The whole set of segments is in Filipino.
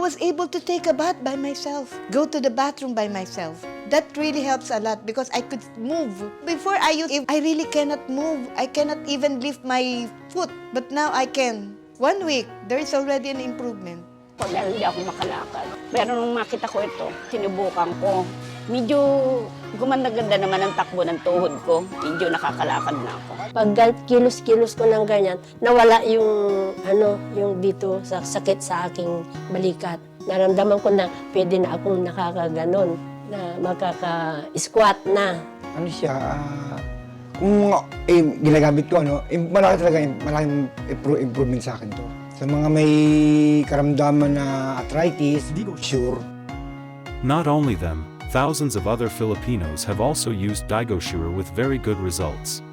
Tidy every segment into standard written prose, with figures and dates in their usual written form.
was able to take a bath by myself, go to the bathroom by myself. That really helps a lot because I could move. Before I really cannot move. I cannot even lift my foot. But now I can. 1 week, there is already an improvement. Dahil hindi ako makalakad. Pero nung makita ko ito, sinubukan ko. Medyo gumanda-ganda naman ang takbo ng tuhod ko. Medyo nakakalakad na ako. Pag kilos-kilos ko ng ganyan, nawala yung dito sa sakit sa aking balikat. Naramdaman ko na pwede na akong nakakaganon, na makaka-squat na. Ano siya, kung ginagamit ko, malaki talaga, malaking improvement sa akin to. Sa mga may karamdaman na arthritis, hindi ko sure. Not only them, thousands of other Filipinos have also used DigoSure with very good results.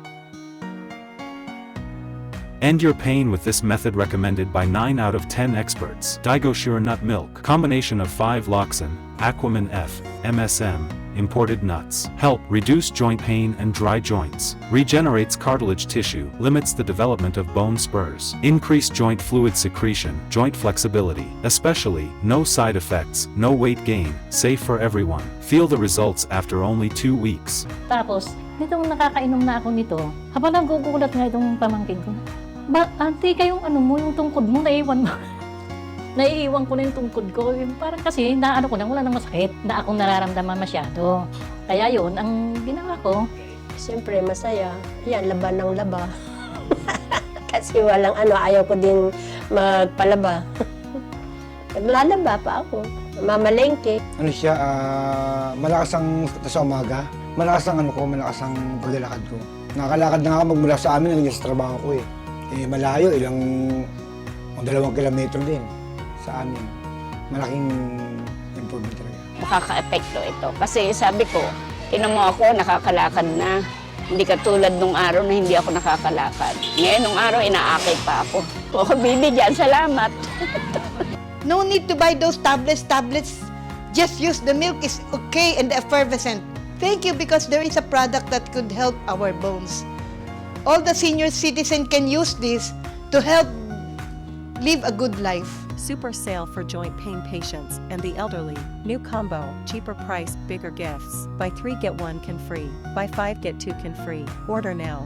End your pain with this method recommended by 9 out of 10 experts. DigoSure Nut Milk, combination of 5-Loxin, Aquamin F, MSM, imported nuts. Help reduce joint pain and dry joints. Regenerates cartilage tissue, limits the development of bone spurs. Increase joint fluid secretion, joint flexibility. Especially, no side effects, no weight gain, safe for everyone. Feel the results after only 2 weeks. Tapos, nitong nakakainom na ako nito, habang nagugulat nga itong pamangkin ko, ante, kayong yung tungkod mo, naiwan mo. Naiiwan ko na yung tungkod ko. Parang kasi, ko lang, wala nang masakit na akong nararamdaman masyado. Kaya yun, ang ginawa ko. Siyempre, masaya. Yan, laban ng laba. Kasi walang ayaw ko din magpalaba. Naglalaba pa ako. Mamalengke. Ano siya, malakas ang sa umaga, malakas ang malakas ang paglalakad ko. Nakakalakad na ako magmula sa amin hanggang sa trabaho ko eh. Malayo, 2 kilometro din sa amin. Malaking improvement talaga. Makaka-epekto ito. Kasi sabi ko, tinan mo ako, nakakalakad na. Hindi katulad nung araw na hindi ako nakakalakad. Ngayon, nung araw, inaakay pa ako. O, bibigyan, salamat. No need to buy those tablets. Just use the milk is okay and effervescent. Thank you because there is a product that could help our bones. All the senior citizens can use this to help live a good life. Super sale for joint pain patients and the elderly. New combo, cheaper price, bigger gifts. Buy 3 get 1 can free. Buy 5 get 2 can free. Order now.